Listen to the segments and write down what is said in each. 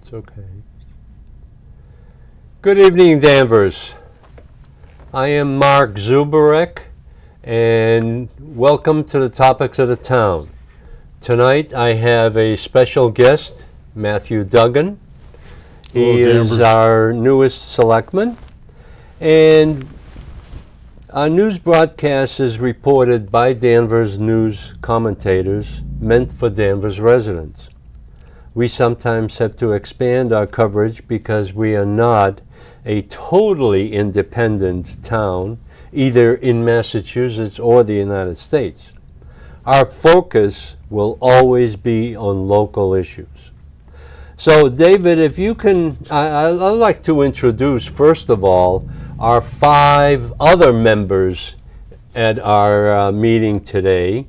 It's okay. Good evening, Danvers. I am Mark Zubarek, and welcome to the Topics of the Town. Tonight I have a special guest, Matthew Duggan. He is our newest selectman, and our news broadcast is reported by Danvers news commentators meant for Danvers residents. We sometimes have to expand our coverage because we are not a totally independent town, either in Massachusetts or the United States. Our focus will always be on local issues. So, David, if you can, I'd like to introduce, first of all, our 5 other members at our meeting today.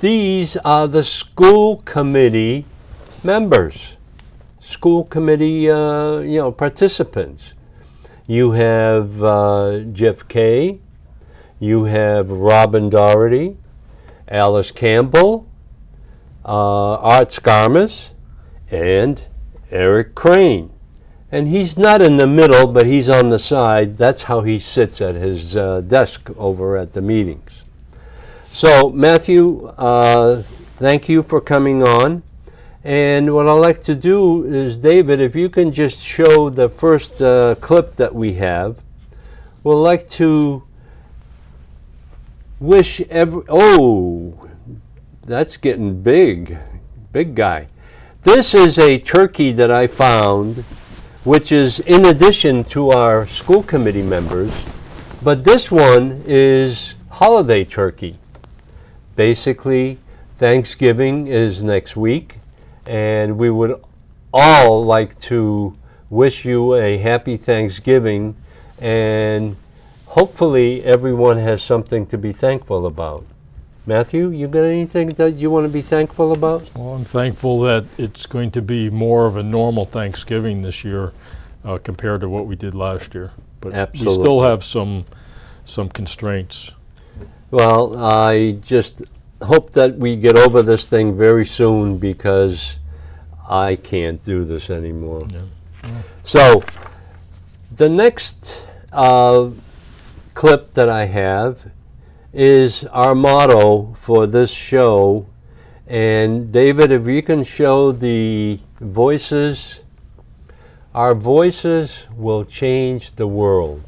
These are the school committee members, school committee participants. You have Jeff Kay, you have Robin Doherty, Alice Campbell, Art Skarmas, and Eric Crane. And he's not in the middle, but he's on the side. That's how he sits at his desk over at the meetings. So, Matthew, thank you for coming on. And what I'd like to do is, David, if you can just show the first clip that we have. We'd like to wish that's getting big guy. This is a turkey that I found, which is in addition to our school committee members, but this one is holiday turkey. Basically, Thanksgiving is next week, and we would all like to wish you a happy Thanksgiving, and hopefully everyone has something to be thankful about. Matthew, you got anything that you want to be thankful about? Well, I'm thankful that it's going to be more of a normal Thanksgiving this year compared to what we did last year. But Absolutely. We still have some constraints. Well, I just hope that we get over this thing very soon because I can't do this anymore. Yeah. So, the next clip that I have is our motto for this show. And David, if you can show the voices, our voices will change the world.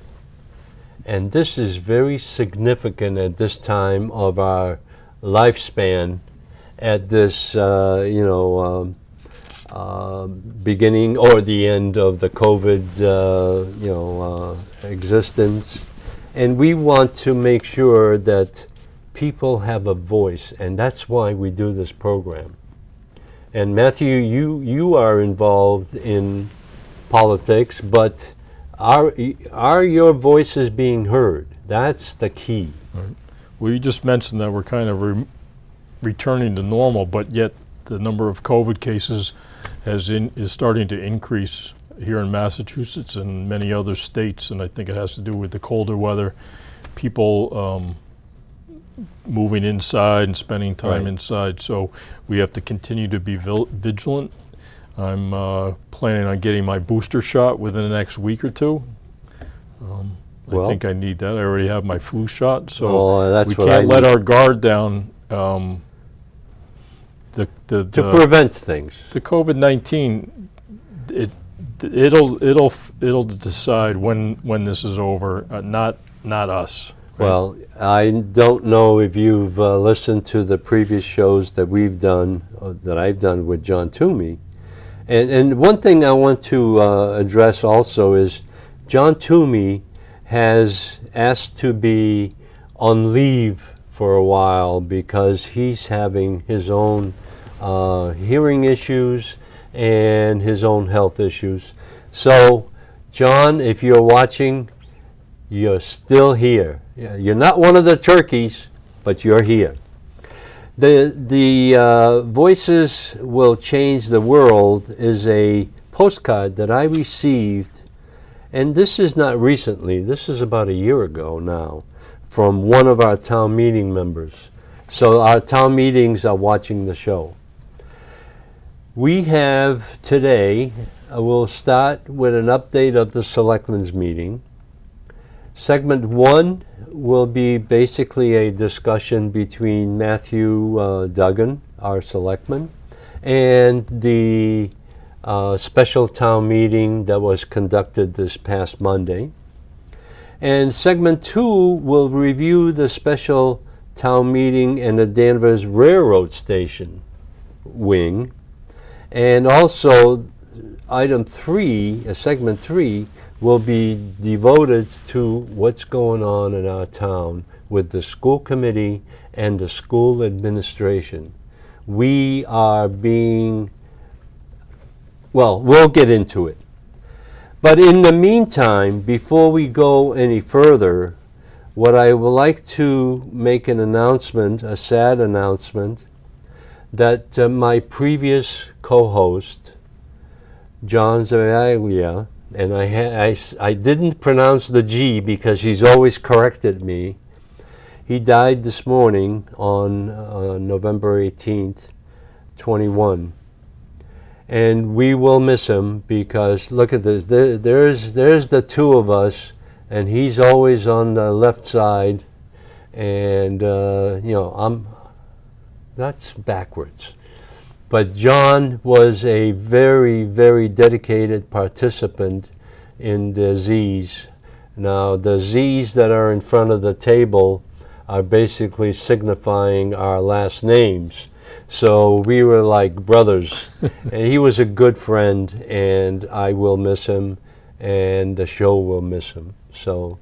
And this is very significant at this time of our lifespan, at this, beginning or the end of the COVID, existence. And we want to make sure that people have a voice, and that's why we do this program. And Matthew, you are involved in politics, but are your voices being heard? That's the key. Right. Well, you just mentioned that we're kind of returning to normal, but yet the number of COVID cases is starting to increase here in Massachusetts and many other states, and I think it has to do with the colder weather, people moving inside and spending time inside. So we have to continue to be vigilant. I'm planning on getting my booster shot within the next week or two. I think I need that. I already have my flu shot, so we can't let our guard down. To prevent things. The COVID-19, it'll decide when this is over, not us. Right? Well, I don't know if you've listened to the previous shows that we've done, that I've done with John Toomey. And one thing I want to address also is John Toomey has asked to be on leave for a while because he's having his own hearing issues and his own health issues. So, John, if you're watching, you're still here. You're not one of the turkeys, but you're here. The Voices Will Change the World is a postcard that I received and this is not recently, this is about a year ago now, from one of our town meeting members. So our town meetings are watching the show. We have today, we'll start with an update of the selectmen's meeting. Segment 1 will be basically a discussion between Matthew Duggan, our selectman, and the special town meeting that was conducted this past Monday. And segment 2 will review the special town meeting and the Danvers Railroad Station wing. And also item 3, segment 3, will be devoted to what's going on in our town with the school committee and the school administration. We are being, well, we'll get into it. But in the meantime, before we go any further, what I would like to make an announcement, a sad announcement, that my previous co-host, John Zavaglia, and I didn't pronounce the G because he's always corrected me. He died this morning on November 18th, 21. And we will miss him because look at this, there's the two of us, and he's always on the left side, and that's backwards. But John was a very, very dedicated participant in the Z's. Now, the Z's that are in front of the table are basically signifying our last names. So we were like brothers. And he was a good friend, and I will miss him, and the show will miss him. So,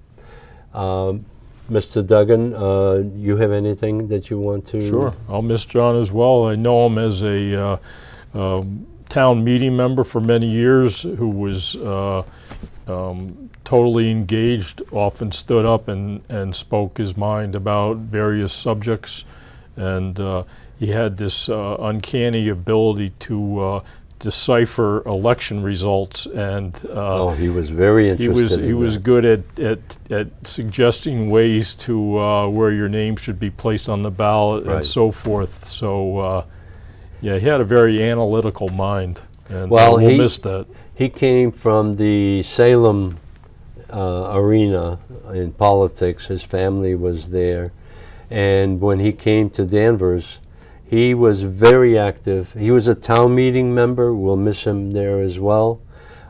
Mr. Duggan, you have anything that you want to? Sure, I'll miss John as well. I know him as a town meeting member for many years who was totally engaged, often stood up and spoke his mind about various subjects. And he had this uncanny ability to decipher election results, and he was very interested. He was good at suggesting ways to where your name should be placed on the ballot, right, and so forth. So yeah, he had a very analytical mind, and we'll miss that. He came from the Salem arena in politics. His family was there, and when he came to Danvers, he was very active. He was a town meeting member. We'll miss him there as well.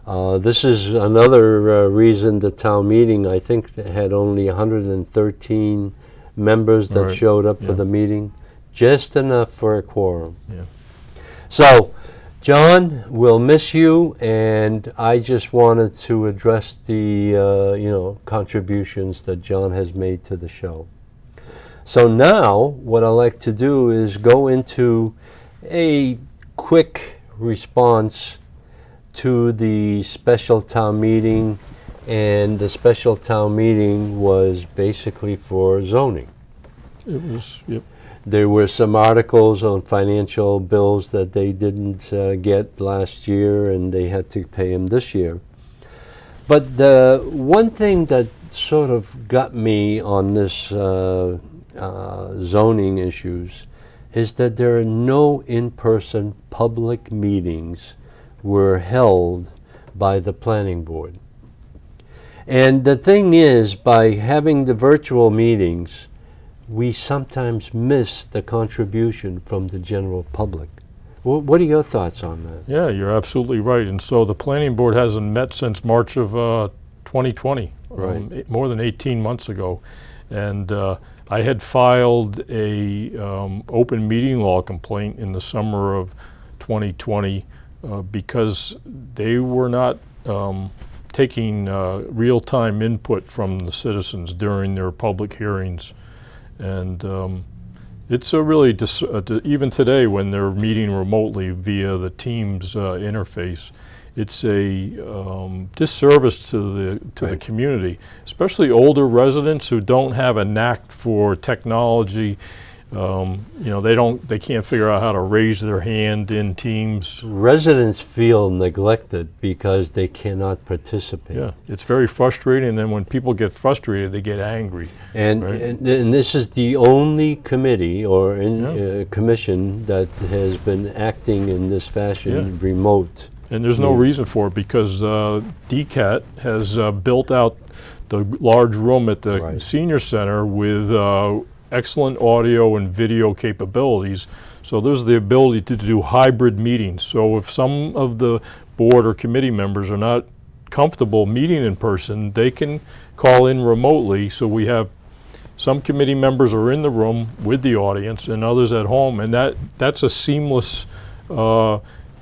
This is another reason the town meeting, I think, had only 113 members that right, showed up for the meeting. Just enough for a quorum. Yeah. So, John, we'll miss you, and I just wanted to address the contributions that John has made to the show. So now, what I like to do is go into a quick response to the special town meeting, and the special town meeting was basically for zoning. It was, yep. There were some articles on financial bills that they didn't get last year, and they had to pay them this year. But the one thing that sort of got me on this zoning issues is that there are no in-person public meetings were held by the planning board. And the thing is, by having the virtual meetings, we sometimes miss the contribution from the general public. What are your thoughts on that? Yeah, you're absolutely right. And so the planning board hasn't met since March of 2020, right, more than 18 months ago. And I had filed a open meeting law complaint in the summer of 2020 because they were not taking real-time input from the citizens during their public hearings. And it's a really, even today when they're meeting remotely via the Teams interface, it's a disservice to the community, especially older residents who don't have a knack for technology, They can't figure out how to raise their hand in Teams. Residents feel neglected because they cannot participate. Yeah, it's very frustrating, and then when people get frustrated, they get angry. And, Right. and this is the only committee or commission that has been acting in this fashion, remote. And there's no reason for it, because DCAT has built out the large room at the Right. senior center with excellent audio and video capabilities. So there's the ability to do hybrid meetings. So if some of the board or committee members are not comfortable meeting in person, they can call in remotely. So we have some committee members are in the room with the audience and others at home, and that's a seamless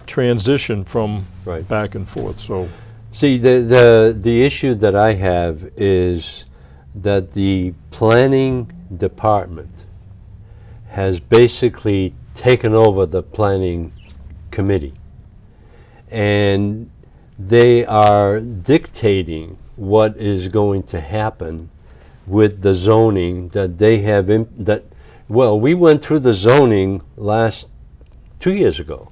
transition from Right. back and forth. So See, the issue that I have is that the planning department has basically taken over the planning committee, and they are dictating what is going to happen with the zoning that they have we went through the zoning 2 years ago.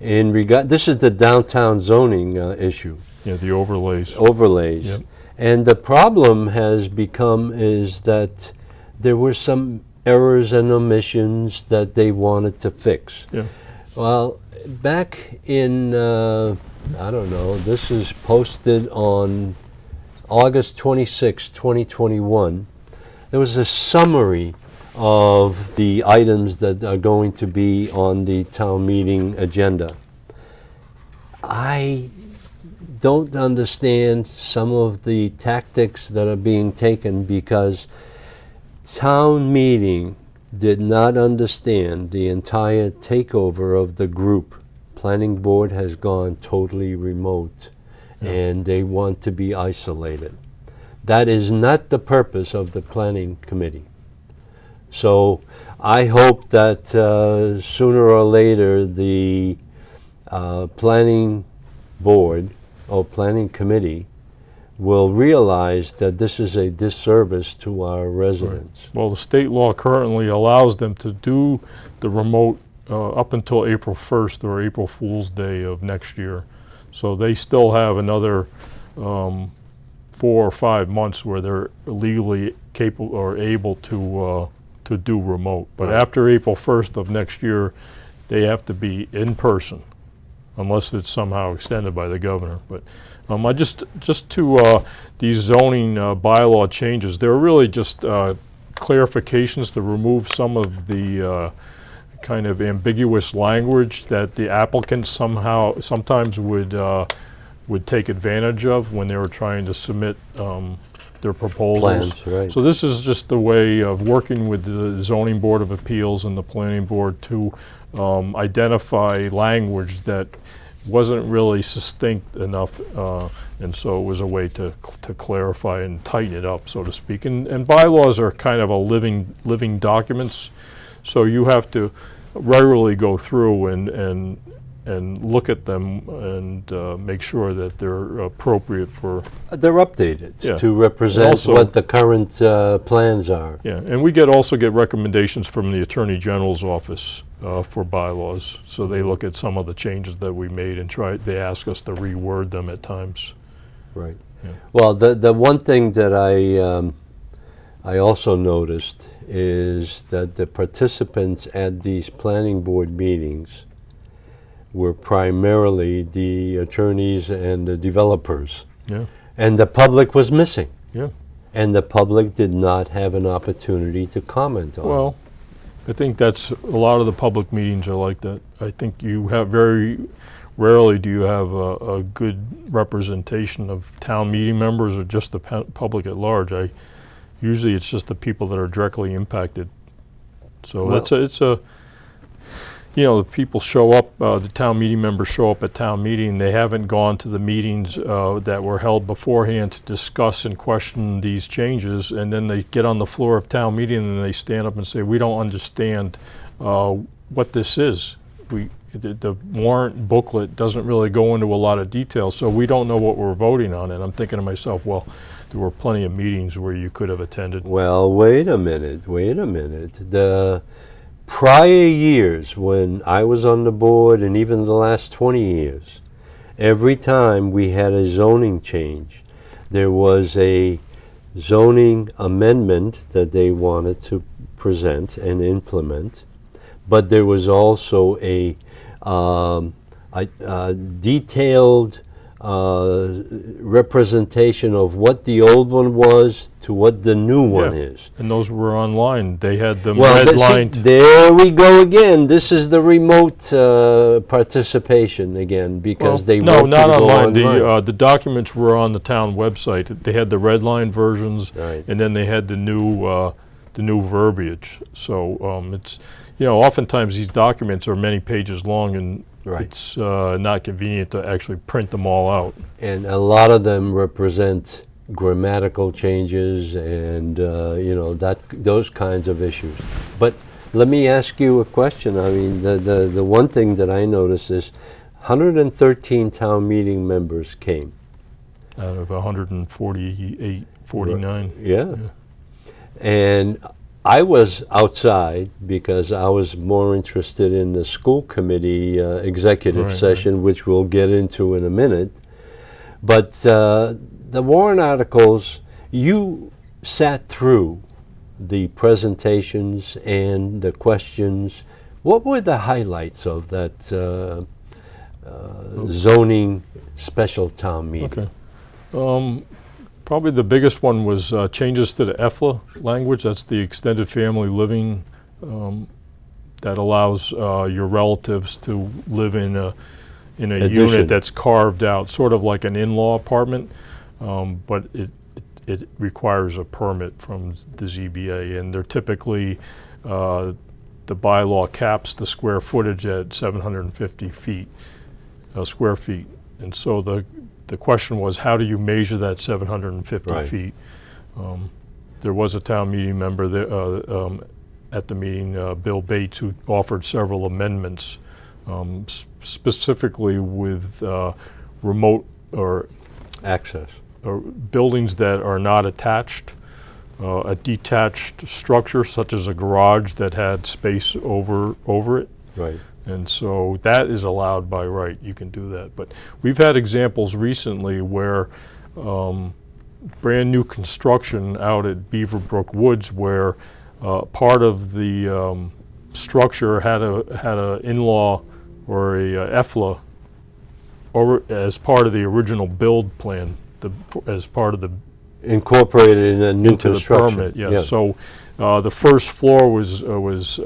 This is the downtown zoning issue, the overlays. overlays. Yep. And the problem has become is that there were some errors and omissions that they wanted to fix. Yeah. Well, back in, I don't know, this is posted on August 26, 2021. There was a summary of the items that are going to be on the town meeting agenda. I don't understand some of the tactics that are being taken because town meeting did not understand the entire takeover of the group. Planning board has gone totally remote, and they want to be isolated. That is not the purpose of the planning committee. So I hope that sooner or later the planning board or planning committee will realize that this is a disservice to our residents. Well, the state law currently allows them to do the remote up until April 1st or April Fool's Day of next year. So they still have another 4 or 5 months where they're legally capable or able to do remote. But Right. after April 1st of next year, they have to be in person, unless it's somehow extended by the governor. But I just to these zoning bylaw changes, they're really just clarifications to remove some of the kind of ambiguous language that the applicants sometimes would take advantage of when they were trying to submit their proposals. Plans, right. So this is just the way of working with the Zoning Board of Appeals and the Planning Board to identify language that wasn't really succinct enough, and so it was a way to clarify and tighten it up, so to speak. And bylaws are kind of a living documents, so you have to regularly go through and look at them and make sure that they're appropriate for. They're updated Yeah. to represent also- what the current plans are. Yeah, and we also get recommendations from the Attorney General's office for bylaws. So they look at some of the changes that we made and they ask us to reword them at times. Right. Yeah. Well, the one thing that I also noticed is that the participants at these planning board meetings were primarily the attorneys and the developers. Yeah, And the public was missing. yeah. And the public did not have an opportunity to comment on it. Well, I think that's, a lot of the public meetings are like that. I think you have very rarely do you have a good representation of town meeting members or just the public at large. Usually it's just the people that are directly impacted. So Well- it's a the people show up, the town meeting members show up at town meeting, they haven't gone to the meetings that were held beforehand to discuss and question these changes, and then they get on the floor of town meeting and they stand up and say, we don't understand what this is. the warrant booklet doesn't really go into a lot of detail, so we don't know what we're voting on. And I'm thinking to myself, well, there were plenty of meetings where you could have attended. Well, wait a minute. The prior years when I was on the board, and even the last 20 years, every time we had a zoning change, there was a zoning amendment that they wanted to present and implement, but there was also a detailed representation of what the old one was to what the new one is. And those were online. They had them Well, redlined. there we go again. This is the remote participation again, because they no, want you not to go online. The documents were on the town website. They had the redline versions, Right. and then they had the new verbiage. So it's, oftentimes these documents are many pages long, and Right. it's not convenient to actually print them all out. And a lot of them represent grammatical changes and those kinds of issues. But let me ask you a question. I mean, the one thing that I noticed is 113 town meeting members came. Out of 148, 49. Yeah. And I was outside because I was more interested in the school committee executive Right, session, which we'll get into in a minute. But the warrant articles, you sat through the presentations and the questions. What were the highlights of that zoning special town meeting? Okay. Probably the biggest one was changes to the EFLA language. That's the extended family living that allows your relatives to live in a Addition. unit that's carved out, sort of like an in-law apartment, but it requires a permit from the ZBA, and they're typically the bylaw caps the square footage at 750 square feet, and so the question was, how do you measure that 750 Right. feet? There was a town meeting member there, at the meeting, Bill Bates, who offered several amendments, specifically with remote or Access. buildings that are not attached, a detached structure such as a garage that had space over it. Right. And so that is allowed by right. You can do that. But we've had examples recently where brand new construction out at Beaverbrook Woods, where part of the structure had a in-law or a EFLA or as part of the original build plan, as part of the Incorporated in a new into the construction. permit. Yeah. So the first floor was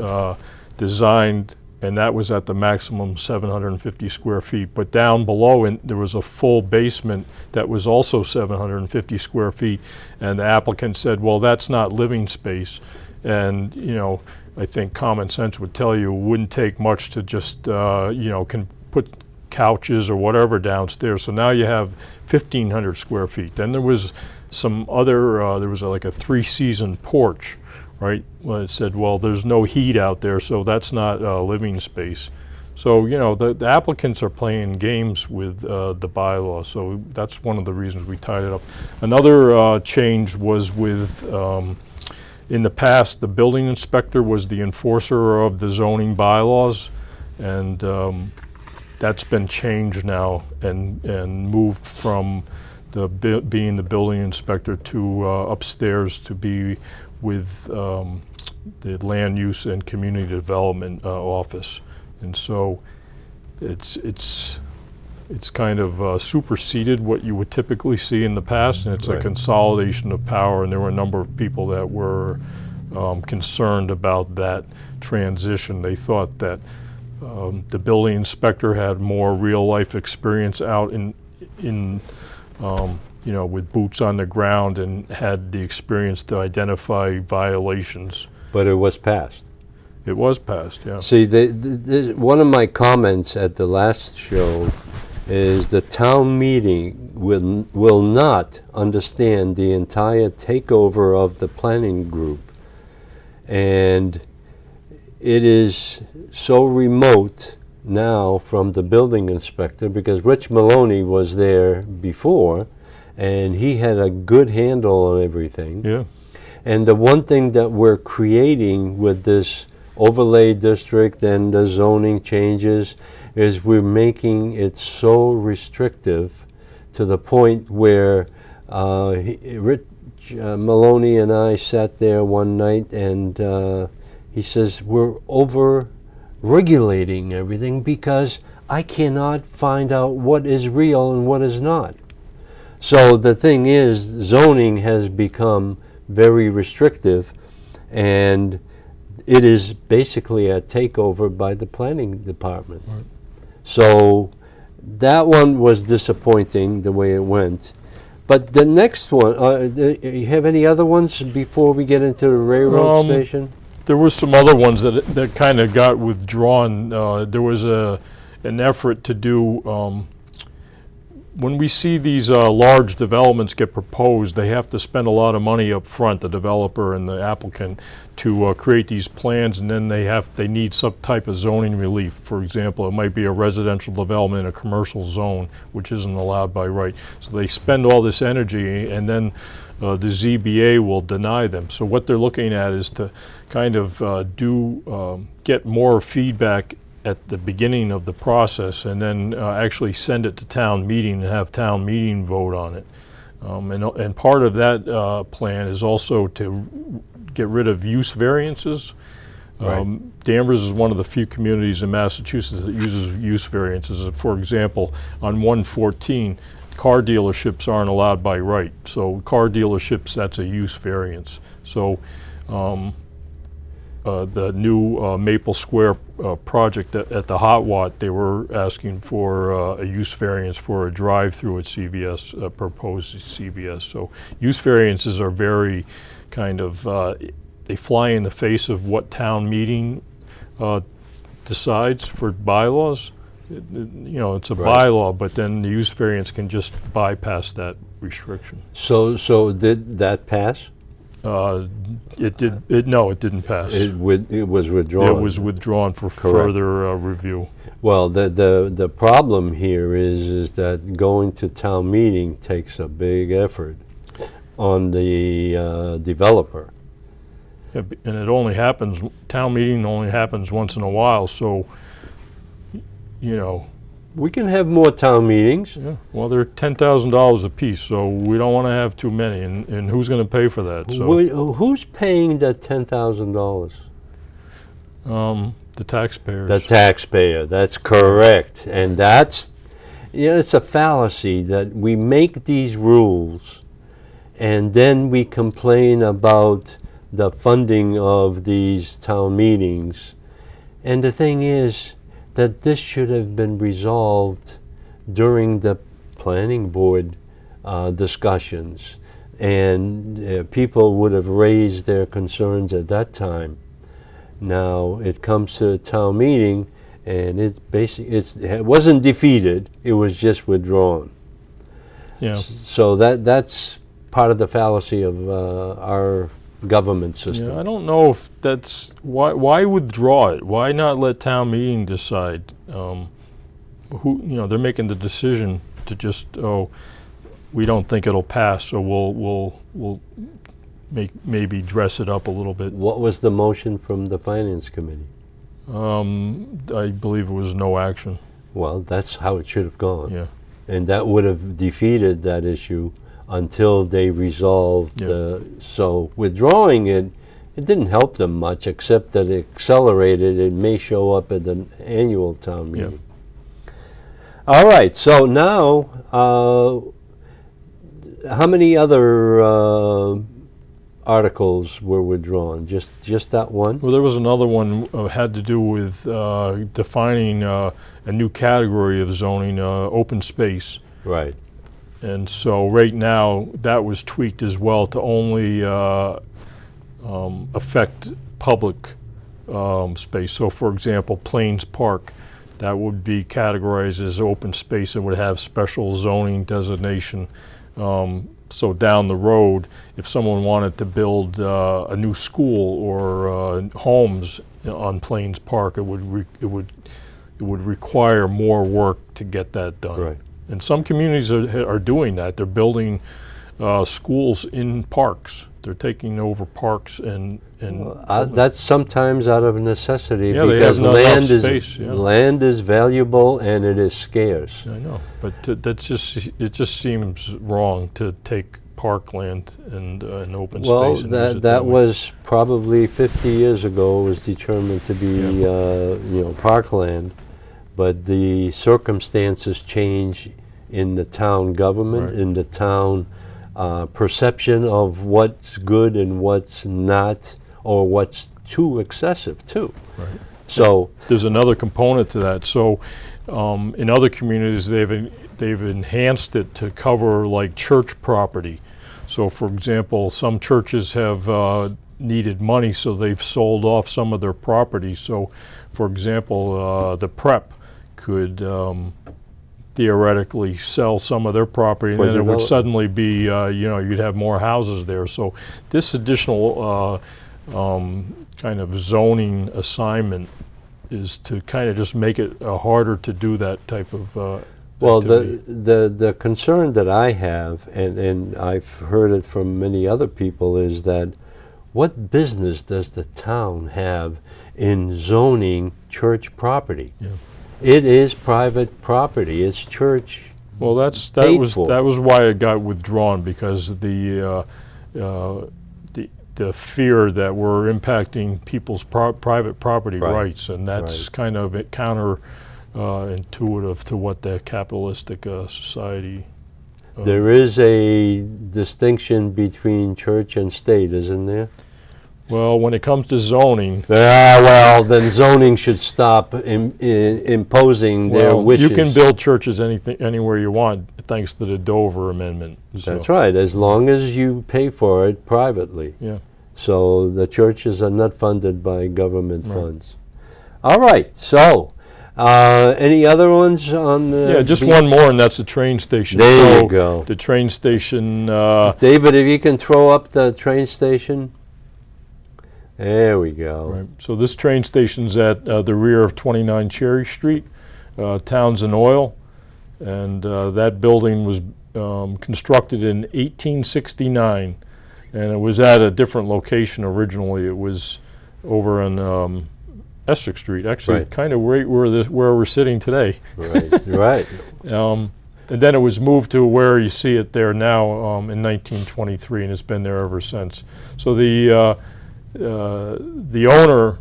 designed, and that was at the maximum 750 square feet. But down below, there was a full basement that was also 750 square feet. And the applicant said, well, that's not living space. And, I think common sense would tell you it wouldn't take much to just, can put couches or whatever downstairs. So now you have 1,500 square feet. Then there was some other, there was like a 3-season porch. Right? Well, it said, well, there's no heat out there, so that's not living space. So, the applicants are playing games with the bylaw, so that's one of the reasons we tied it up. Another change was with, in the past, the building inspector was the enforcer of the zoning bylaws, and that's been changed now and moved from being the building inspector to upstairs to be with the Land Use and Community Development Office. And so it's kind of superseded what you would typically see in the past, and it's a Right. consolidation of power, and there were a number of people that were concerned about that transition. They thought that the building inspector had more real-life experience out in with boots on the ground, and had the experience to identify violations. But it was passed. It was passed, yeah. See, one of my comments at the last show is the town meeting will not understand the entire takeover of the planning group. And it is so remote now from the building inspector, because Rich Maloney was there before, and he had a good handle on everything. Yeah. And the one thing that we're creating with this overlay district and the zoning changes is we're making it so restrictive to the point where Rich Maloney and I sat there one night, and he says, we're over regulating everything because I cannot find out what is real and what is not. So the thing is, zoning has become very restrictive, and it is basically a takeover by the planning department. Right. So that one was disappointing the way it went. But the next one, do you have any other ones before we get into the railroad station? There were some other ones that kind of got withdrawn. There was an effort to do, when we see these large developments get proposed, they have to spend a lot of money up front, the developer and the applicant, to create these plans, and then they need some type of zoning relief. For example, it might be a residential development in a commercial zone, which isn't allowed by right. So they spend all this energy, and then the ZBA will deny them. So what they're looking at is to kind of get more feedback at the beginning of the process, and then actually send it to town meeting and have town meeting vote on it. And part of that plan is also to get rid of use variances. Right. Danvers is one of the few communities in Massachusetts that uses use variances. For example, on 114, car dealerships aren't allowed by right. So car dealerships, that's a use variance. So the new Maple Square project at the Hot Wat, they were asking for a use variance for a drive-through at CVS, proposed CVS. So use variances are very kind of, they fly in the face of what town meeting decides for bylaws. You know, it's a Right. bylaw, but then the use variance can just bypass that restriction. So did that pass? It did. No, it didn't pass. It was withdrawn. It was withdrawn for Correct. further review. Well, the problem here is that going to town meeting takes a big effort on the developer. Yeah, and it only happens, town meeting only happens once in a while, so, you know, We can have more town meetings. yeah, well, they're $10,000 a piece, so we don't want to have too many, and who's going to pay for that? So, Who's paying that $10,000? the taxpayers. The taxpayer, that's correct. And that's, it's a fallacy that we make these rules and then we complain about the funding of these town meetings. And the thing is that this should have been resolved during the planning board discussions, and people would have raised their concerns at that time. Now it comes to the town meeting, and it wasn't defeated; it was just withdrawn. Yeah. So that's part of the fallacy of our government system. Yeah, I don't know if that's, why withdraw it? Why not let town meeting decide? They're making the decision to just, we don't think it'll pass, so we'll maybe dress it up a little bit. What was the motion from the Finance Committee? I believe it was no action. Well, that's how it should have gone. Yeah. And that would have defeated that issue until they resolved. Yeah. So withdrawing it didn't help them much, except that it accelerated. It may show up at the annual town meeting. All right, so now, how many other articles were withdrawn? Just that one? Well, there was another one had to do with defining a new category of zoning, open space. Right. And so right now, that was tweaked as well to only affect public space. So for example, Plains Park, that would be categorized as open space and would have special zoning designation. So down the road, if someone wanted to build a new school or homes on Plains Park, it would it would require more work to get that done. Right. And some communities are doing that. They're building schools in parks. They're taking over parks and That's sometimes out of necessity Yeah, they because have not enough land is space, yeah. land is valuable and it is scarce. I know, but it just seems wrong to take parkland and open Well, space and use it that way. was probably 50 years ago. It was determined to be parkland, but the circumstances change in the town government, Right. in the town perception of what's good and what's not, or what's too excessive too. Right. So There's another component to that. So in other communities, they've enhanced it to cover like church property. So for example, some churches have needed money, so they've sold off some of their property. So for example, the prep could theoretically sell some of their property, For and then it would develop- suddenly be, you'd have more houses there. So this additional kind of zoning assignment is to kind of just make it harder to do that type of well, activity. the concern that I have, and I've heard it from many other people, is that what business does the town have in zoning church property? Yeah. It is private property. It's church. Well, that paid was for. that was why it got withdrawn, because the fear that we're impacting people's private property Right. rights, and that's Right. kind of counter intuitive to what the capitalistic society. There is a distinction between church and state, isn't there? Well, when it comes to zoning, Well, then zoning should stop imposing their well, wishes. you can build churches anywhere you want, thanks to the Dover Amendment. So, That's right, as long as you pay for it privately. Yeah. So the churches are not funded by government Right. funds. All right, so any other ones on the... Yeah, just one more, and that's the train station. There So you go. The train station. David, if you can throw up the train station. There we go. Right. So this train station's at the rear of 29 Cherry Street, Townsend Oil, and that building was constructed in 1869, and it was at a different location originally. It was over on Essex Street, actually, Right. kind of right where we're sitting today. Right, right. And then it was moved to where you see it there now in 1923, and it's been there ever since. So the owner,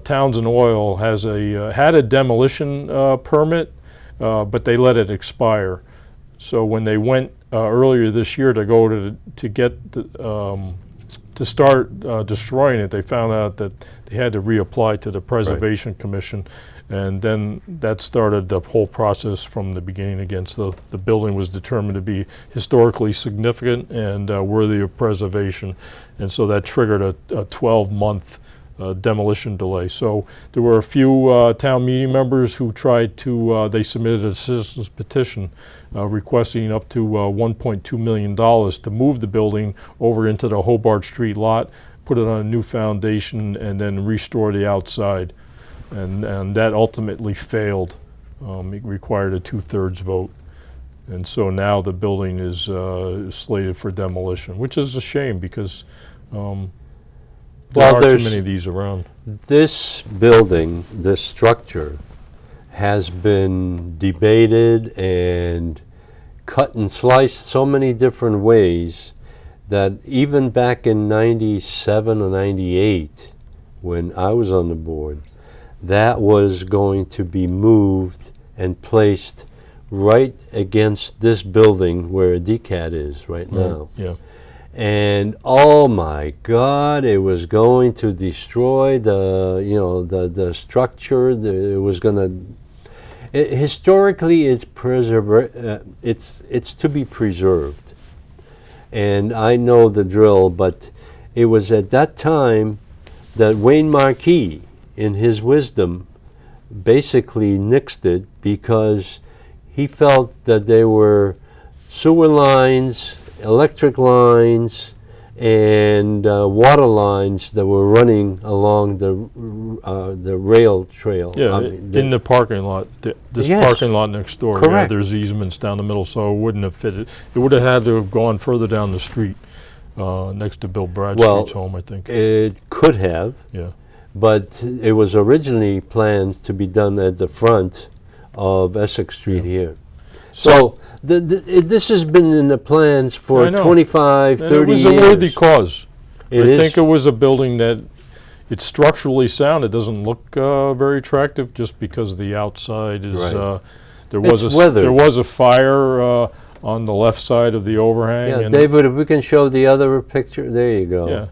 Townsend Oil, has had a demolition permit, but they let it expire. So when they went earlier this year to go to get to start destroying it, they found out that they had to reapply to the Preservation Commission, and then that started the whole process from the beginning again. So the building was determined to be historically significant and worthy of preservation, and so that triggered a 12-month demolition delay. So there were a few town meeting members who tried to, they submitted a citizen's petition requesting up to $1.2 million to move the building over into the Hobart Street lot, put it on a new foundation, and then restore the outside. And that ultimately failed. It required a 2/3 vote. And so now the building is slated for demolition, which is a shame because there are too many of these around. This building, this structure, has been debated and cut and sliced so many different ways that even back in 97 or 98, when I was on the board, that was going to be moved and placed right against this building where DCAT is right now. Yeah. And oh my God, it was going to destroy the structure. It was going to. Historically, it's it's to be preserved, and I know the drill. But it was at that time that Wayne Marquis, in his wisdom, basically nixed it because he felt that there were sewer lines, electric lines, and water lines that were running along the rail trail. Yeah, I mean, in the parking lot, this Yes. parking lot next door. Yeah, Correct. there's easements down the middle, so it wouldn't have fitted. It would have had to have gone further down the street, next to Bill Bradstreet's home, I think. It could have, Yeah, but it was originally planned to be done at the front of Essex Street here. So this has been in the plans I for know. 25, and 30 it was years. a worthy cause. It I is. think it was a building that it's structurally sound. It doesn't look very attractive just because the outside is. Right. There was It's a weathered. there was a fire on the left side of the overhang. Yeah, and David, if we can show the other picture, there you go. Yeah,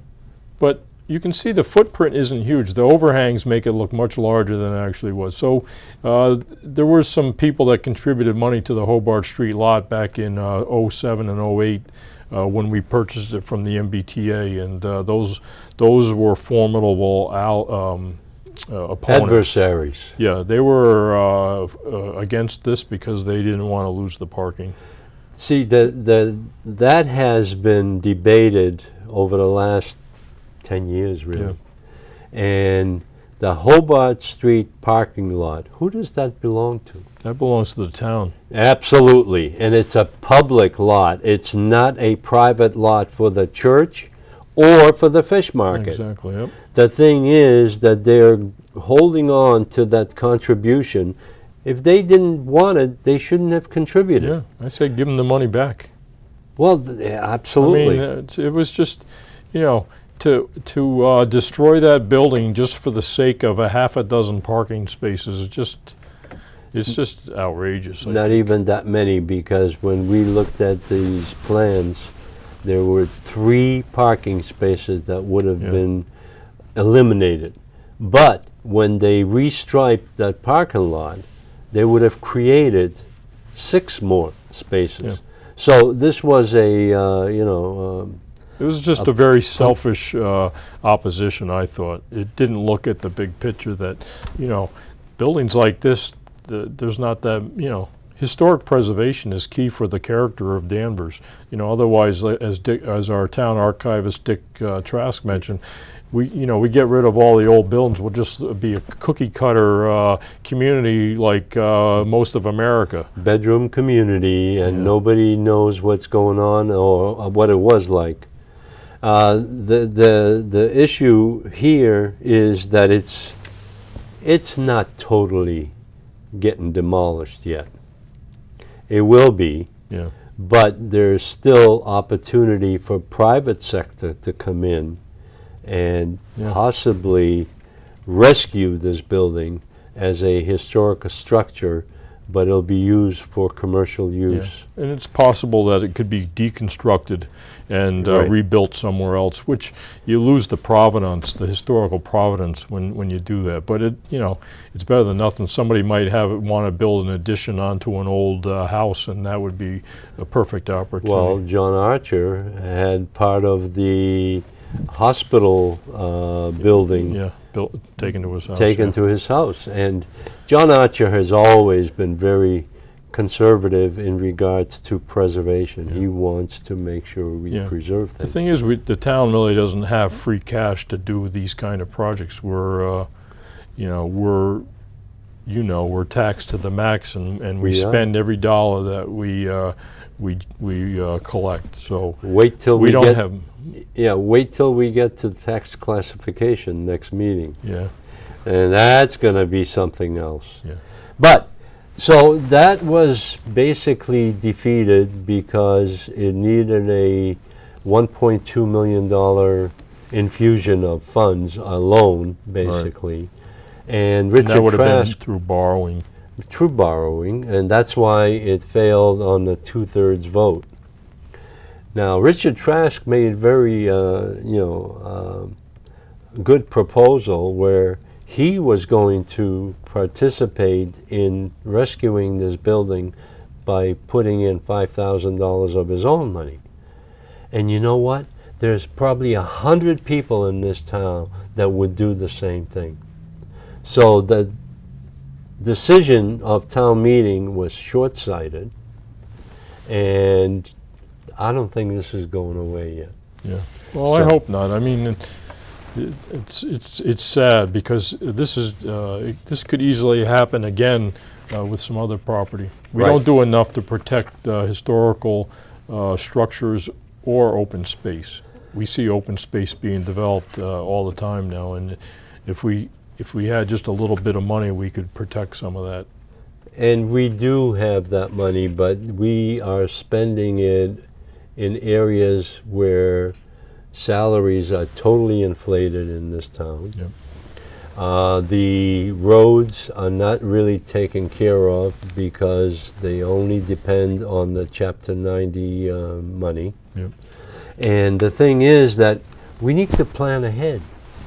but you can see the footprint isn't huge. The overhangs make it look much larger than it actually was. So there were some people that contributed money to the Hobart Street lot back in '07 and '08 when we purchased it from the MBTA, and those were formidable opponents. Adversaries. Yeah, they were against this because they didn't want to lose the parking. See, that has been debated over the last 10 years, really. And the Hobart Street parking lot, who does that belong to? That belongs to the town. Absolutely, and it's a public lot. It's not a private lot for the church or for the fish market. Exactly, yep. The thing is that they're holding on to that contribution. If they didn't want it, they shouldn't have contributed. Yeah, I say give them the money back. Well, absolutely. I mean, it was just, to destroy that building just for the sake of a half a dozen parking spaces, it's just outrageous. I Not think. even that many, because when we looked at these plans, there were 3 parking spaces that would have Yeah. been eliminated. But when they restriped that parking lot, they would have created 6 more spaces. Yeah. So this was a, It was just a very selfish opposition, I thought. It didn't look at the big picture that, buildings like this, there's not that, historic preservation is key for the character of Danvers. Otherwise, as our town archivist Dick Trask mentioned, we get rid of all the old buildings. We'll just be a cookie cutter community like most of America. bedroom community, and Yeah. nobody knows what's going on or what it was like. The issue here is that it's not totally getting demolished yet. It will be, Yeah. but there's still opportunity for private sector to come in and Yeah. possibly rescue this building as a historic structure, but it'll be used for commercial use. And it's possible that it could be deconstructed and Right. rebuilt somewhere else, which you lose the provenance, the historical provenance when you do that. But it's better than nothing. Somebody might want to build an addition onto an old house, and that would be a perfect opportunity. Well, John Archer had part of the hospital building yeah, taken to his house. taken yeah. to his house. And John Archer has always been very conservative in regards to preservation. He wants to make sure we Yeah. preserve The things. thing is, the town really doesn't have free cash to do these kind of projects. We're taxed to the max, and we We are. spend every dollar that we collect. So Wait till we we don't get have. wait till we get to tax classification next meeting. Yeah, And that's going to be something else. yeah, But, so that was basically defeated because it needed a $1.2 million infusion of funds, a loan, basically. And and Richard that would have been Trask, through borrowing. through borrowing, and that's why it failed on the 2/3 vote. Now, Richard Trask made very, good proposal where he was going to participate in rescuing this building by putting in $5,000 of his own money. And you know what? There's probably 100 people in this town that would do the same thing. So the decision of town meeting was short-sighted, and I don't think this is going away yet. Yeah. Well, I So- hope not. I mean, it's sad because this could easily happen again with some other property. We Right. don't do enough to protect historical structures or open space. We see open space being developed all the time now, and if we had just a little bit of money, we could protect some of that. And we do have that money, but we are spending it in areas where salaries are totally inflated in this town. Yep. The roads are not really taken care of because they only depend on the Chapter 90 money. Yep. And the thing is that we need to plan ahead.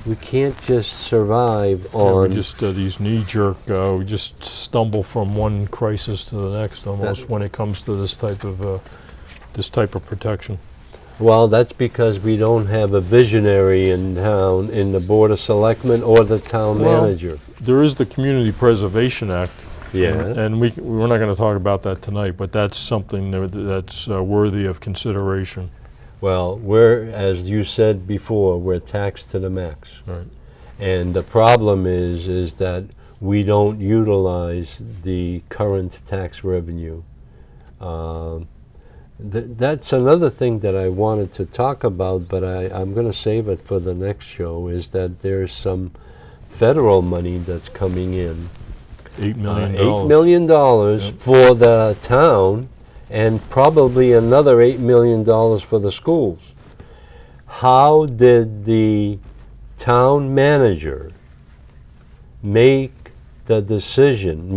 We can't just survive Yeah, on... we just these knee-jerk. We just stumble from one crisis to the next almost when it comes to this type of protection. Well, that's because we don't have a visionary in town, in the Board of Selectmen or the town Well, manager. There is the Community Preservation Act. Yeah. And we're not going to talk about that tonight, but that's something that's worthy of consideration. Well, as you said before, we're taxed to the max. Right. And the problem is that we don't utilize the current tax revenue. That's another thing that I wanted to talk about, but I'm going to save it for the next show, is that there's some federal money that's coming in. $8 million. $8 million for the town, and probably another $8 million for the schools. How did the town manager made the decision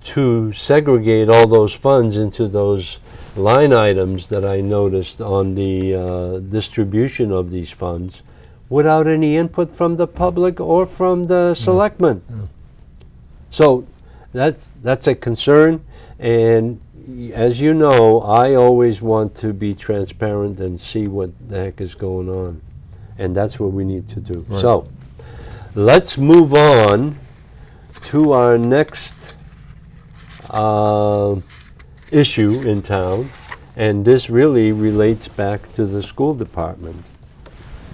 to segregate all those funds into those line items that I noticed on the distribution of these funds without any input from the public or from the selectmen? So that's a concern, and as you know, I always want to be transparent and see what the heck is going on, and that's what we need to do. Right. So let's move on to our next issue in town, and this really relates back to the school department.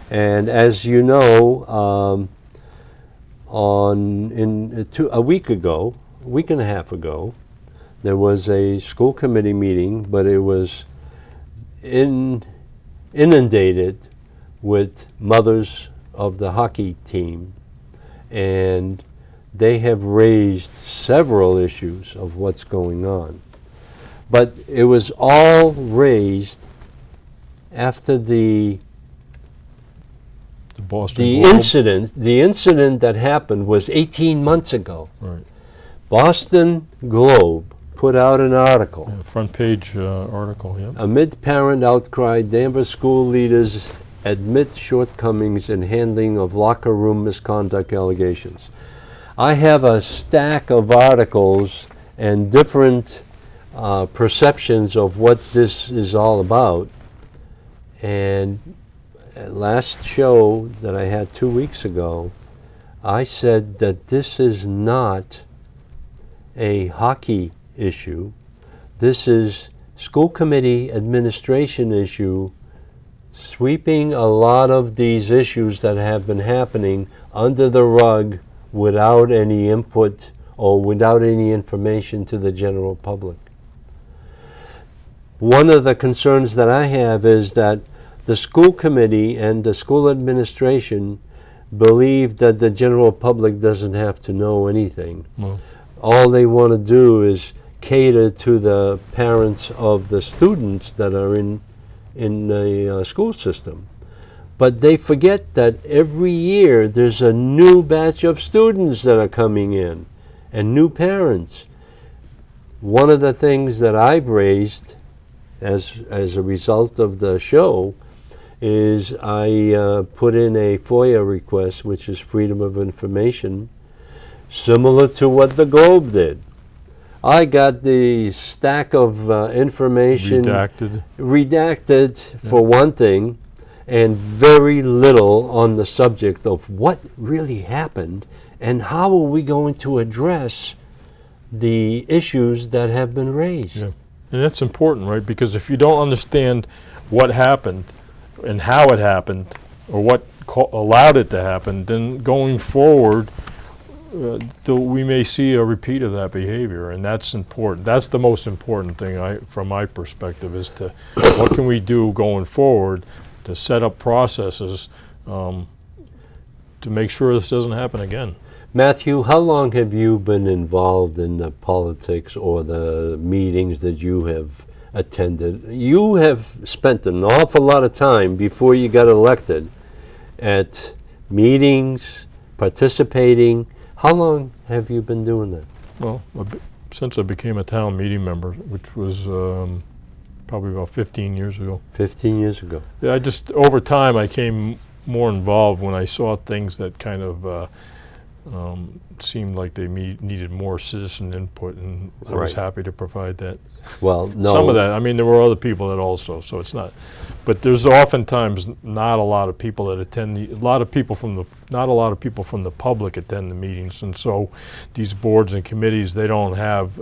And as you know, a week and a half ago, there was a school committee meeting, but it was inundated with mothers of the hockey team, and they have raised several issues of what's going on. But it was all raised after the Boston Globe. the incident that happened was 18 months ago. Right. Boston Globe put out an article. Yeah, front page article, yeah. Amid parent outcry, Danvers school leaders admit shortcomings in handling of locker room misconduct allegations. I have a stack of articles and different perceptions of what this is all about. And last show that I had 2 weeks ago, I said that this is not a hockey issue. This is school committee administration issue, sweeping a lot of these issues that have been happening under the rug without any input or without any information to the general public. One of the concerns that I have is that the school committee and the school administration believe that the general public doesn't have to know anything. Well, All they want to do is cater to the parents of the students that are in the school system. But they forget that every year there's a new batch of students that are coming in and new parents. One of the things that I've raised as a result of the show is I put in a FOIA request, which is Freedom of Information, similar to what the Globe did. I got the stack of information redacted for one thing, and very little on the subject of what really happened and how are we going to address the issues that have been raised. yeah. And that's important, right? Because if you don't understand what happened and how it happened, or what allowed it to happen, then going forward, we may see a repeat of that behavior, and that's important. That's the most important thing, from my perspective, is to what can we do going forward to set up processes to make sure this doesn't happen again. Matthew, how long have you been involved in the politics or the meetings that you have attended? You have spent an awful lot of time before you got elected at meetings, participating. How long have you been doing that? Well, since I became a town meeting member, which was probably about 15 years ago. 15 years ago. Yeah, over time, I came more involved when I saw things that kind of seemed like they needed more citizen input, and I was happy to provide that. Well, no. Some of that, I mean, there were other people that also, so it's not, but there's oftentimes not a lot of people that attend, not a lot of people from the public attend the meetings, and so these boards and committees, they don't have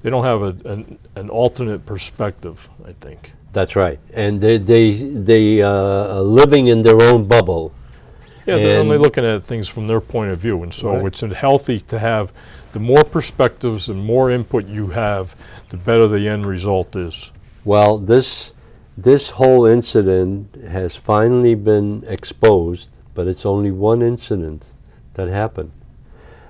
an alternate perspective, I think. That's right, and they are living in their own bubble. Yeah, they're only looking at things from their point of view, and so it's healthy to have, the more perspectives and more input you have, the better the end result is. Well, this whole incident has finally been exposed, but it's only one incident that happened.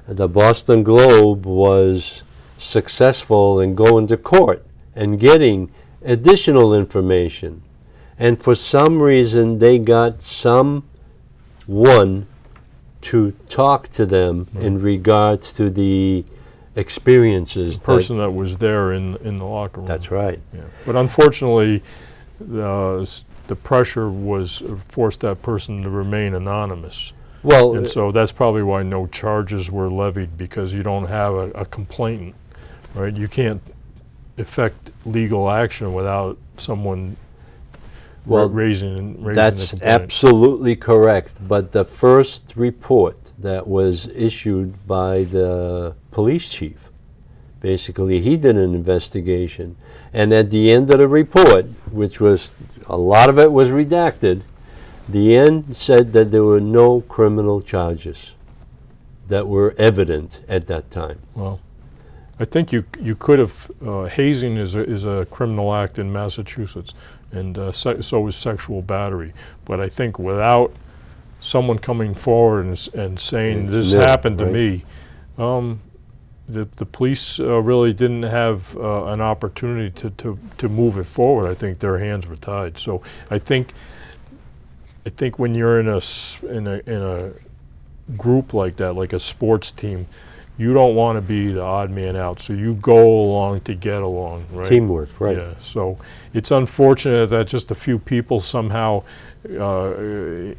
The Boston Globe was successful in going to court and getting additional information, and for some reason they got someone to talk to them in regards to the experiences. The person that was there in the locker room. That's right. Yeah. But unfortunately, the pressure forced that person to remain anonymous. Well, and so that's probably why no charges were levied, because you don't have a complainant, right? You can't effect legal action without someone raising the that's complaint. absolutely correct. But the first report that was issued by the police chief, basically he did an investigation, and at the end of the report, which was, a lot of it was redacted, the end said that there were no criminal charges that were evident at that time. Well, I think you could have, hazing is a criminal act in Massachusetts, and so is sexual battery. But I think without someone coming forward and saying, this happened to me, the police really didn't have an opportunity to move it forward. I think their hands were tied. So I think when you're in a group like that, like a sports team, you don't want to be the odd man out, so you go along to get along, right? Teamwork, right. Yeah, so it's unfortunate that just a few people somehow took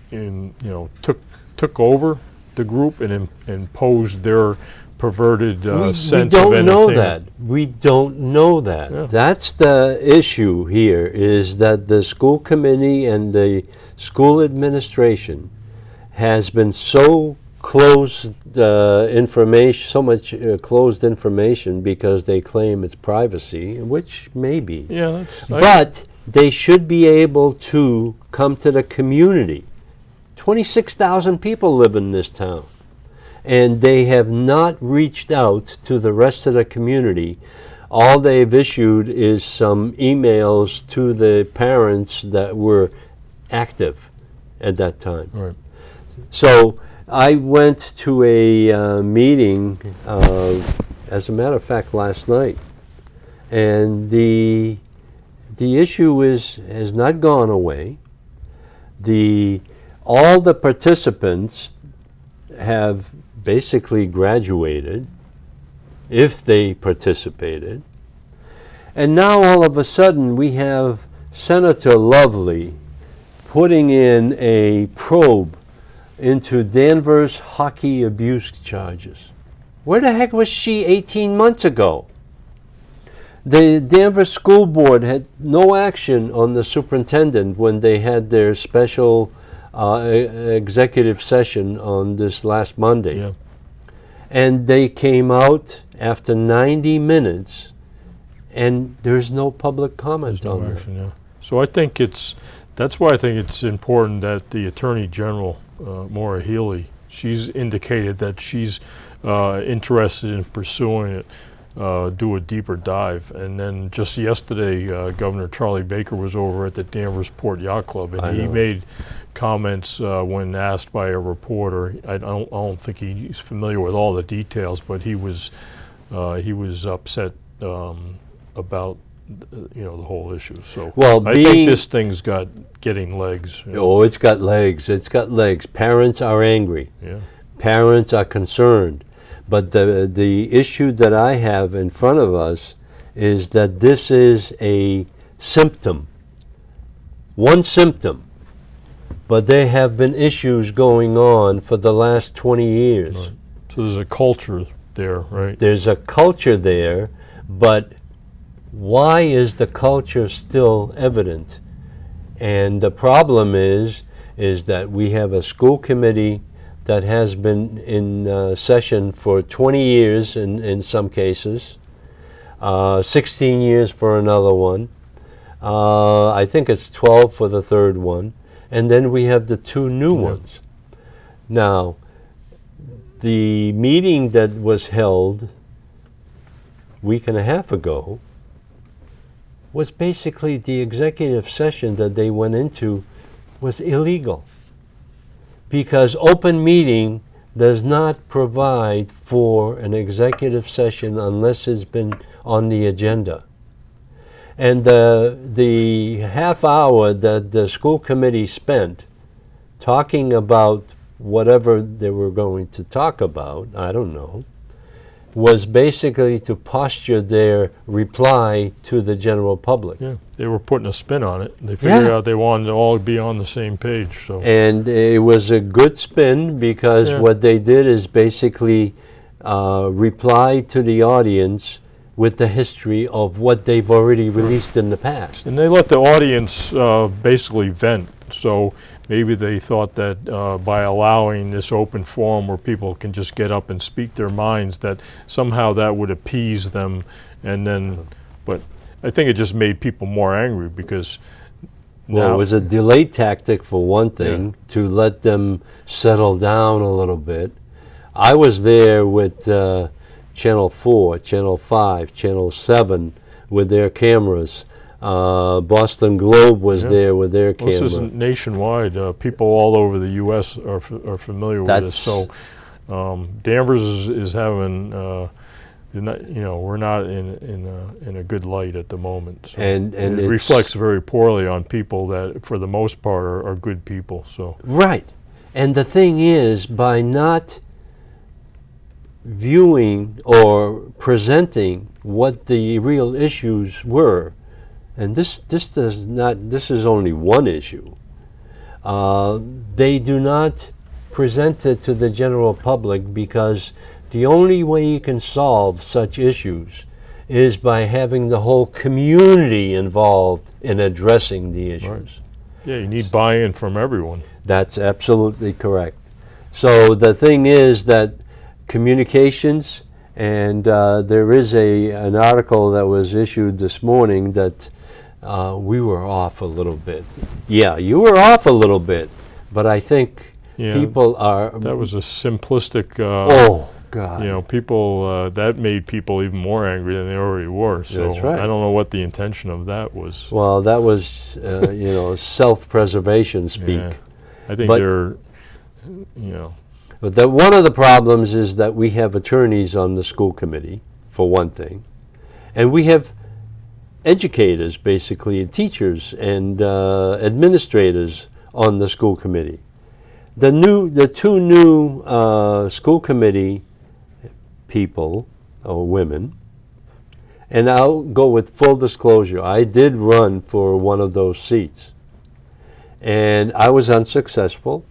over the group and imposed their perverted sense of entertainment. We don't know that. Yeah. That's the issue here, is that the school committee and the school administration has been so closed information, so much closed information, because they claim it's privacy, which may be. Yeah, but they should be able to come to the community. 26,000 people live in this town, and they have not reached out to the rest of the community. All they've issued is some emails to the parents that were active at that time. Right. So I went to a meeting, as a matter of fact, last night, and the issue has not gone away. All the participants have basically graduated, if they participated, and now all of a sudden we have Senator Lovely putting in a probe into Danvers hockey abuse charges. Where the heck was she 18 months ago? The Danvers School Board had no action on the superintendent when they had their special executive session on this last Monday. Yeah. And they came out after 90 minutes, and there's no public comment There's no on action, that. yeah. So I think that's why I think it's important that the Attorney General, Maura Healey, she's indicated that she's interested in pursuing it, do a deeper dive. And then just yesterday, Governor Charlie Baker was over at the Danvers Port Yacht Club, and he made comments when asked by a reporter. I don't think he's familiar with all the details, but he was upset about the whole issue. So Well, I think this thing's getting legs. Oh, it's got legs. It's got legs. Parents are angry. Yeah. Parents are concerned. But the issue that I have in front of us is that this is a symptom. One symptom. But there have been issues going on for the last 20 years. Right. So there's a culture there, right? There's a culture there, but why is the culture still evident? And the problem is that we have a school committee that has been in session for 20 years in some cases, 16 years for another one. I think it's 12 for the third one. And then we have the two new ones. Now, the meeting that was held a week and a half ago was basically the executive session that they went into was illegal, because open meeting does not provide for an executive session unless it's been on the agenda. And the half hour that the school committee spent talking about whatever they were going to talk about, I don't know, was basically to posture their reply to the general public. Yeah, they were putting a spin on it. They figured out they wanted to all be on the same page. So. And it was a good spin, because what they did is basically reply to the audience with the history of what they've already released in the past. And they let the audience basically vent. So maybe they thought that by allowing this open forum where people can just get up and speak their minds, that somehow that would appease them. And then, but I think it just made people more angry, because Well, it was a delay tactic for one thing, to let them settle down a little bit. I was there with Channel 4, Channel 5, Channel 7 with their cameras. Boston Globe was there with their camera. This isn't nationwide. People all over the U.S. are familiar with this. So Danvers is having, we're not in a good light at the moment. So and it reflects very poorly on people that, for the most part, are good people. So right. And the thing is, by not viewing or presenting what the real issues were, and this is only one issue. They do not present it to the general public, because the only way you can solve such issues is by having the whole community involved in addressing the issues. Right. Yeah, you need buy-in from everyone. That's absolutely correct. So the thing is that communications, and there is an article that was issued this morning that we were off a little bit. Yeah, you were off a little bit, but I think people are... That was a simplistic... oh, God. People, that made people even more angry than they already were. So That's right. I don't know what the intention of that was. Well, that was, self-preservation speak. Yeah. I think But one of the problems is that we have attorneys on the school committee, for one thing, and we have educators, basically, and teachers and administrators on the school committee. The two new school committee people, or women, and I'll go with full disclosure, I did run for one of those seats, and I was unsuccessful.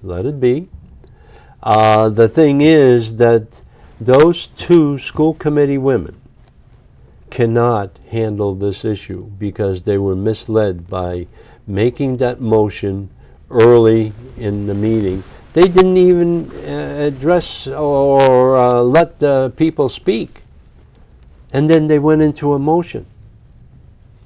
Let it be. The thing is that those two school committee women cannot handle this issue, because they were misled by making that motion early in the meeting. They didn't even address or let the people speak. And then they went into a motion.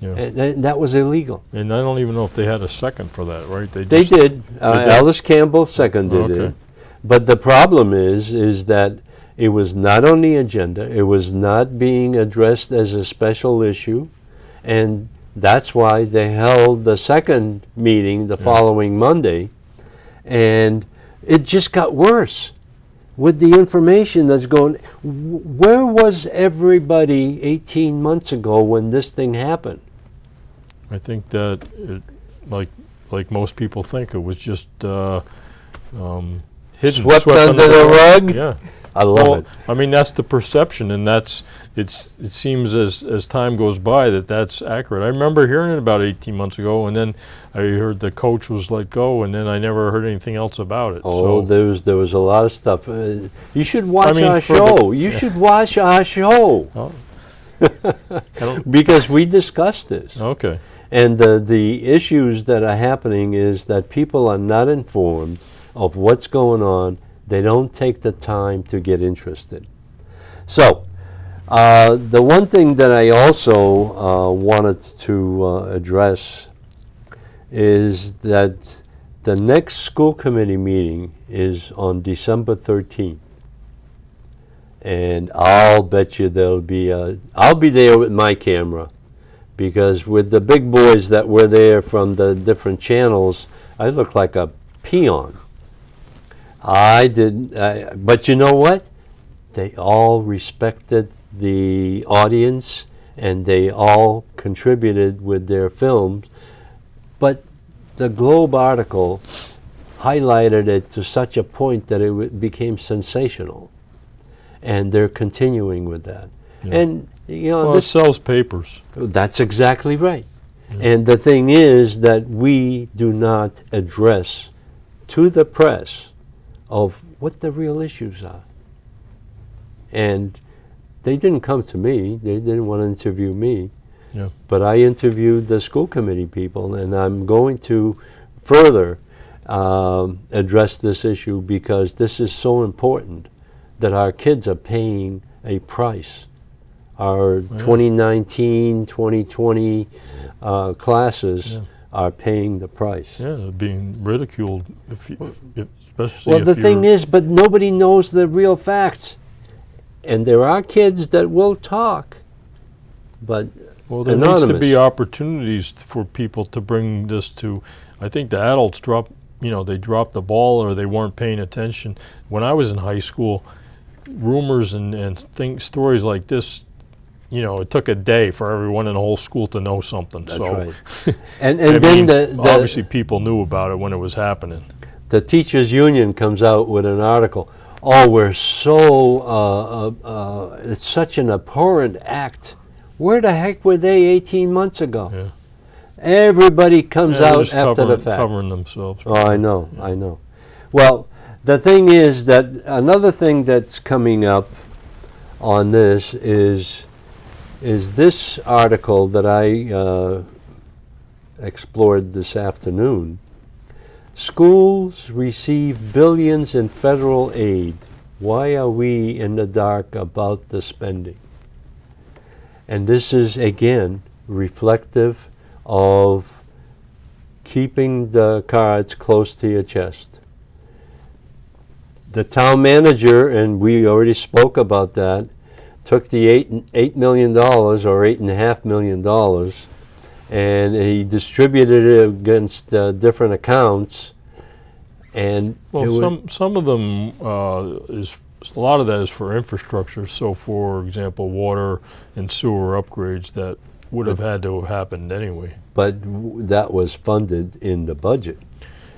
Yeah. And that was illegal. And I don't even know if they had a second for that, right? They just- did. did? Alice Campbell seconded Okay. it. But the problem is that it was not on the agenda. It was not being addressed as a special issue. And that's why they held the second meeting the following Monday. And it just got worse with the information that's going. Where was everybody 18 months ago when this thing happened? I think that, like most people think, it was just hidden. Swept under the rug? Yeah. I love it. I mean, that's the perception, and it seems as time goes by that's accurate. I remember hearing it about 18 months ago, and then I heard the coach was let go, and then I never heard anything else about it. Oh, so, there was a lot of stuff. You should watch mean, our for the- show. You should watch our show Oh. I don't- because we discussed this. okay. And the issues that are happening is that people are not informed of what's going on. They don't take the time to get interested. So, the one thing that I also wanted to address is that the next school committee meeting is on December 13th. And I'll bet you I'll be there with my camera, because with the big boys that were there from the different channels, I look like a peon. I did, but you know what? They all respected the audience, and they all contributed with their films. But the Globe article highlighted it to such a point that it became sensational, and they're continuing with that. Yeah. And you know, Well, it this sells papers. that's exactly right. And the thing is that we do not address to the press of what the real issues are. And they didn't come to me. They didn't want to interview me. Yeah. But I interviewed the school committee people, and I'm going to further address this issue, because this is so important that our kids are paying a price. Our 2019, 2020 classes Yeah. are paying the price. Yeah, they're being ridiculed, especially Well, the if thing you're- is, but nobody knows the real facts. And there are kids that will talk, but Well, there needs to be anonymous. opportunities for people to bring this to. I think the adults they dropped the ball, or they weren't paying attention. When I was in high school, rumors and stories like this, it took a day for everyone in the whole school to know something. That's so, right. And I then mean, obviously people knew about it when it was happening. the teachers union comes out with an article. Oh, we're so, it's such an abhorrent act. Where the heck were they 18 months ago? Yeah. Everybody comes Yeah, they're out just after the covering, fact. covering themselves. Oh, I know. Well, the thing is that another thing that's coming up on this is this article that I explored this afternoon. Schools receive billions in federal aid. Why are we in the dark about the spending? And this is, again, reflective of keeping the cards close to your chest. The town manager, and we already spoke about that, took the $8 million or $8.5 million, and he distributed it against different accounts. And Well, it would- some of them is a lot of that is for infrastructure. So, for example, water and sewer upgrades that would have had to have happened anyway. but that was funded in the budget.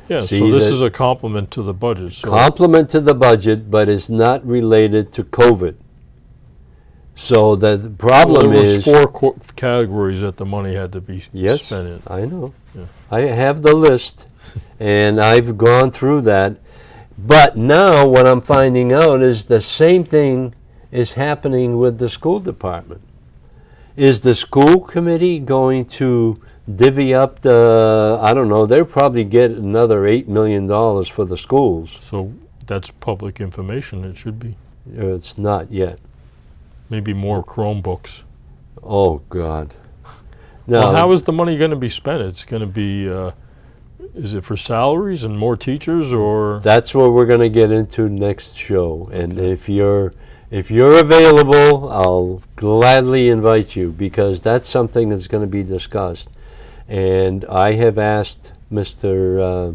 Yeah. See, So this that- is a complement to the budget. So Complement to the budget, but it's not related to COVID. So the problem there was is, four categories that the money had to be yes, spent in. I know. Yeah. I have the list, and I've gone through that. But now what I'm finding out is the same thing is happening with the school department. Is the school committee going to divvy up I don't know, they'll probably get another $8 million for the schools. So that's public information. It should be. It's not yet. Maybe more Chromebooks. Oh, God. No, Well, how is the money going to be spent? It's going to be, is it for salaries and more teachers, or? that's what we're going to get into next show. And if you're available, I'll gladly invite you, because that's something that's going to be discussed. And I have asked Mr.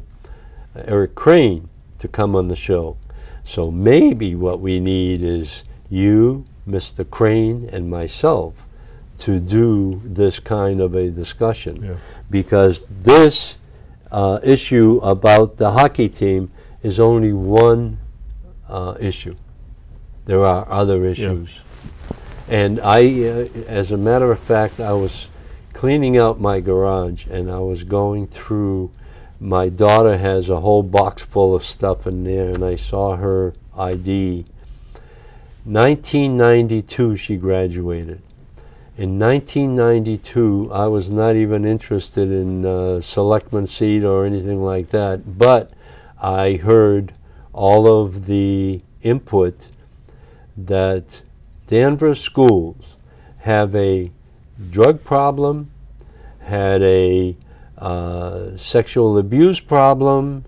Eric Crane to come on the show. So maybe what we need is you, Mr. Crane, and myself to do this kind of a discussion. Yeah. Because this issue about the hockey team is only one issue. There are other issues. And as a matter of fact, I was cleaning out my garage and I was going through. My daughter has a whole box full of stuff in there, and I saw her ID. 1992 she graduated. In 1992, I was not even interested in selectman seat or anything like that, but I heard all of the input that Danvers schools have a drug problem, had a sexual abuse problem,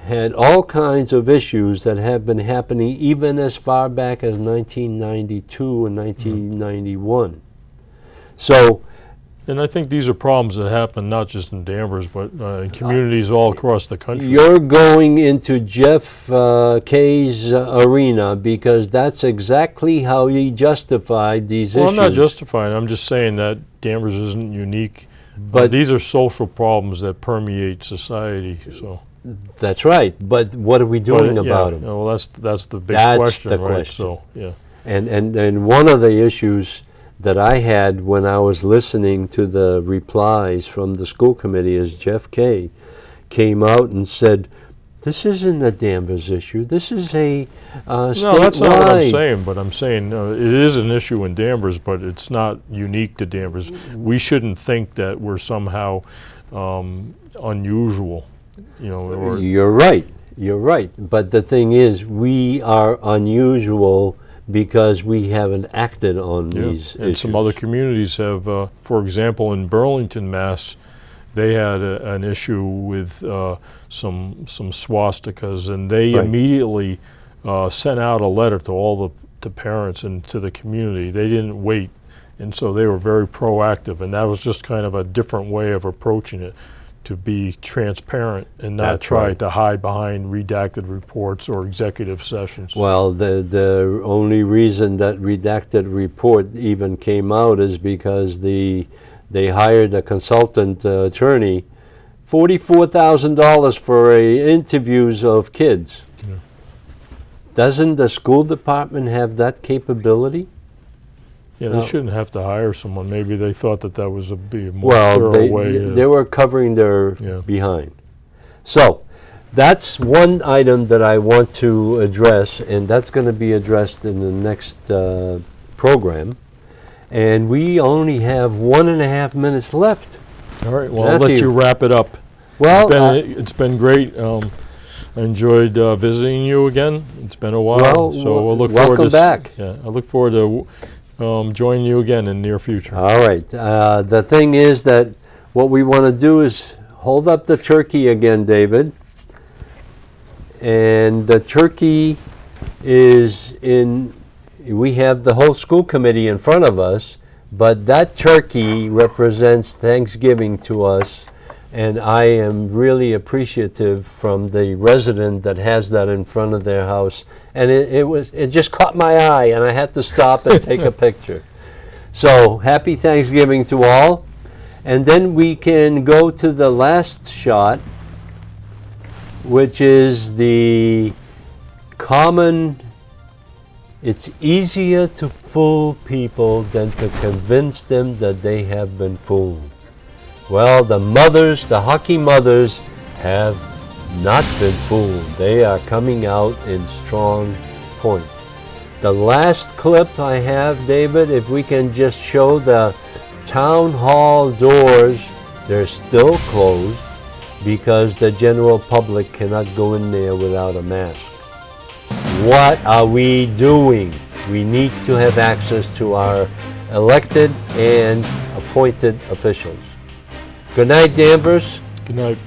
had all kinds of issues that have been happening even as far back as 1992 and 1991. So, And I think these are problems that happen not just in Danvers, but in communities all across the country. you're going into Jeff Kay's arena, because that's exactly how he justified these Well, issues. I'm not justifying. I'm just saying that Danvers isn't unique. But These are social problems that permeate society. So that's right. But what are we doing But, about yeah, them? Well, that's the big That's question, the right? question. So yeah. And one of the issues that I had when I was listening to the replies from the school committee is Jeff Kay came out and said, this isn't a Danvers issue. This is a statewide. No, that's not what I'm saying, but I'm saying it is an issue in Danvers, but it's not unique to Danvers. We shouldn't think that we're somehow unusual, or You're right. You're right. But the thing is, we are unusual because we haven't acted on these and issues. some other communities have, for example, in Burlington, Mass, they had an issue with some swastikas, and they Right. immediately sent out a letter to all the parents and to the community. They didn't wait, and so they were very proactive, and that was just kind of a different way of approaching it, to be transparent and not That's try right. to hide behind redacted reports or executive sessions. Well, the only reason that redacted report even came out is because they hired a consultant attorney, $44,000 for interviews of kids. Yeah. Doesn't the school department have that capability? Yeah, No. they shouldn't have to hire someone. Maybe they thought that that was be a more Well, thorough way. they were covering their Yeah. behind. So that's one item that I want to address, and that's going to be addressed in the next program. And we only have 1.5 minutes left. All right, well, I'll let Matthew. you wrap it up. Well, It's been great. I enjoyed visiting you again. It's been a while, Well, so I look forward welcome to back. Yeah, I look forward to joining you again in the near future. all right. The thing is that what we want to do is hold up the turkey again, David. And the turkey is we have the whole school committee in front of us, but that turkey represents Thanksgiving to us. And I am really appreciative from the resident that has that in front of their house. And it just caught my eye, and I had to stop and take a picture. So happy Thanksgiving to all. And then we can go to the last shot, which is the common. It's easier to fool people than to convince them that they have been fooled. Well, the hockey mothers have not been fooled. They are coming out in strong point. The last clip I have, David, if we can just show the town hall doors, they're still closed because the general public cannot go in there without a mask. What are we doing? We need to have access to our elected and appointed officials. Good night, Danvers. Good night.